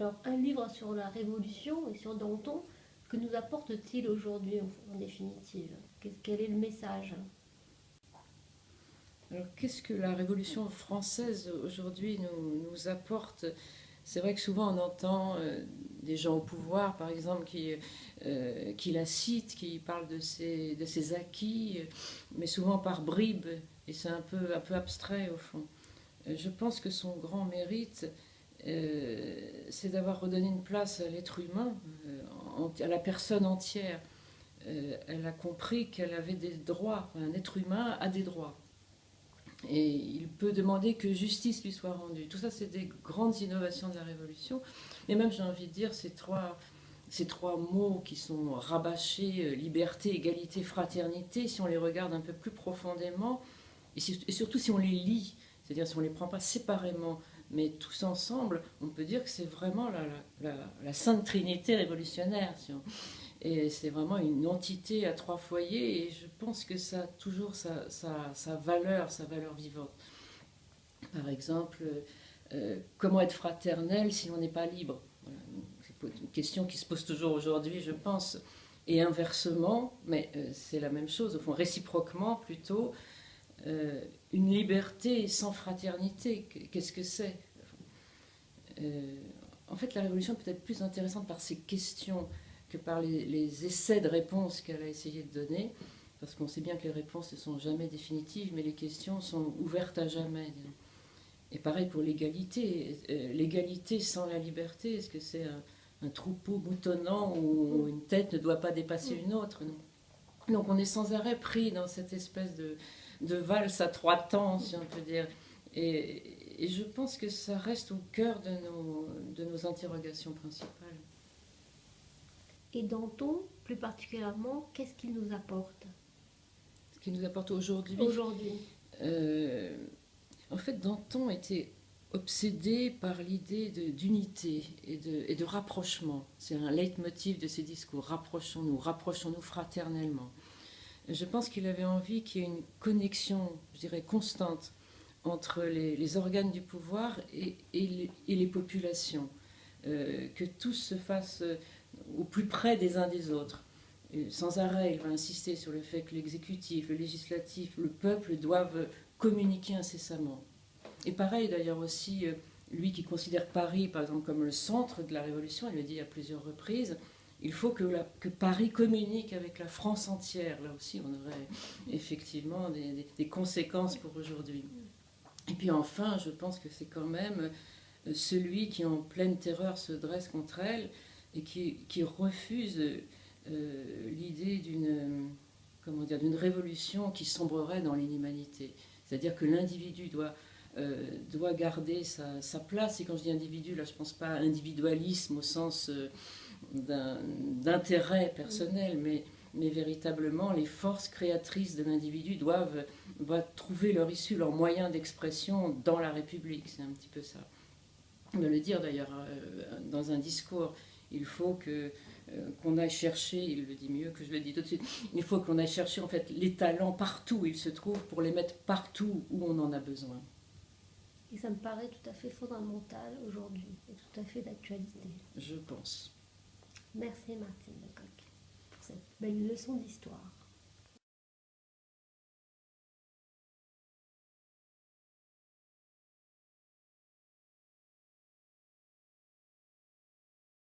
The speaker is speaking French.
Alors, un livre sur la Révolution et sur Danton, que nous apporte-t-il aujourd'hui en définitive? Quel est le message? Alors, qu'est-ce que la Révolution française aujourd'hui nous apporte? C'est vrai que souvent on entend des gens au pouvoir, par exemple, qui la citent, qui parlent de ses acquis, mais souvent par bribes, et c'est un peu abstrait au fond. Je pense que son grand mérite, c'est d'avoir redonné une place à l'être humain, à la personne entière. Elle a compris qu'elle avait des droits, un être humain a des droits. Et il peut demander que justice lui soit rendue. Tout ça, c'est des grandes innovations de la Révolution. Mais même, j'ai envie de dire, ces trois mots qui sont rabâchés, liberté, égalité, fraternité, si on les regarde un peu plus profondément, et surtout si on les lit, c'est-à-dire si on ne les prend pas séparément, mais tous ensemble, on peut dire que c'est vraiment la Sainte Trinité révolutionnaire. Et c'est vraiment une entité à trois foyers, et je pense que ça a toujours sa valeur vivante. Par exemple, comment être fraternel si on n'est pas libre? Voilà. C'est une question qui se pose toujours aujourd'hui, je pense. Et inversement, mais c'est la même chose, au fond, réciproquement plutôt, une liberté sans fraternité, qu'est-ce que c'est? euh, En fait, la Révolution est peut-être plus intéressante par ses questions que par les essais de réponses qu'elle a essayé de donner, parce qu'on sait bien que les réponses ne sont jamais définitives, mais les questions sont ouvertes à jamais. Et pareil pour l'égalité. L'égalité sans la liberté, est-ce que c'est un troupeau moutonnant où une tête ne doit pas dépasser une autre? Non. Donc on est sans arrêt pris dans cette espèce de valse à trois temps, si on peut dire. Et je pense que ça reste au cœur de nos interrogations principales. Et Danton, plus particulièrement, qu'est-ce qu'il nous apporte Ce qui nous apporte aujourd'hui, aujourd'hui? euh, en fait, Danton était obsédé par l'idée d'unité et de rapprochement. C'est un leitmotiv de ses discours. Rapprochons-nous fraternellement. Je pense qu'il avait envie qu'il y ait une connexion, je dirais, constante entre les organes du pouvoir et les populations. Que tout se fasse au plus près des uns des autres. Et sans arrêt, il va insister sur le fait que l'exécutif, le législatif, le peuple doivent communiquer incessamment. Et pareil d'ailleurs aussi, lui qui considère Paris par exemple comme le centre de la Révolution, il le dit à plusieurs reprises, il faut que Paris communique avec la France entière. Là aussi, on aurait effectivement des conséquences pour aujourd'hui. Et puis enfin, je pense que c'est quand même celui qui en pleine terreur se dresse contre elle et qui refuse l'idée d'une révolution qui sombrerait dans l'inhumanité. C'est-à-dire que l'individu doit garder sa place. Et quand je dis individu, là je ne pense pas à individualisme au sens d'intérêt personnel, mais véritablement les forces créatrices de l'individu doivent trouver leur issue, leur moyen d'expression dans la République. C'est un petit peu ça. On va le dire d'ailleurs dans un discours. Il faut qu'on aille chercher, il le dit mieux que je le dis tout de suite, il faut qu'on aille chercher en fait les talents partout où ils se trouvent pour les mettre partout où on en a besoin. Et ça me paraît tout à fait fondamental aujourd'hui et tout à fait d'actualité. Je pense. Merci Martine Lecoq pour cette belle leçon d'histoire.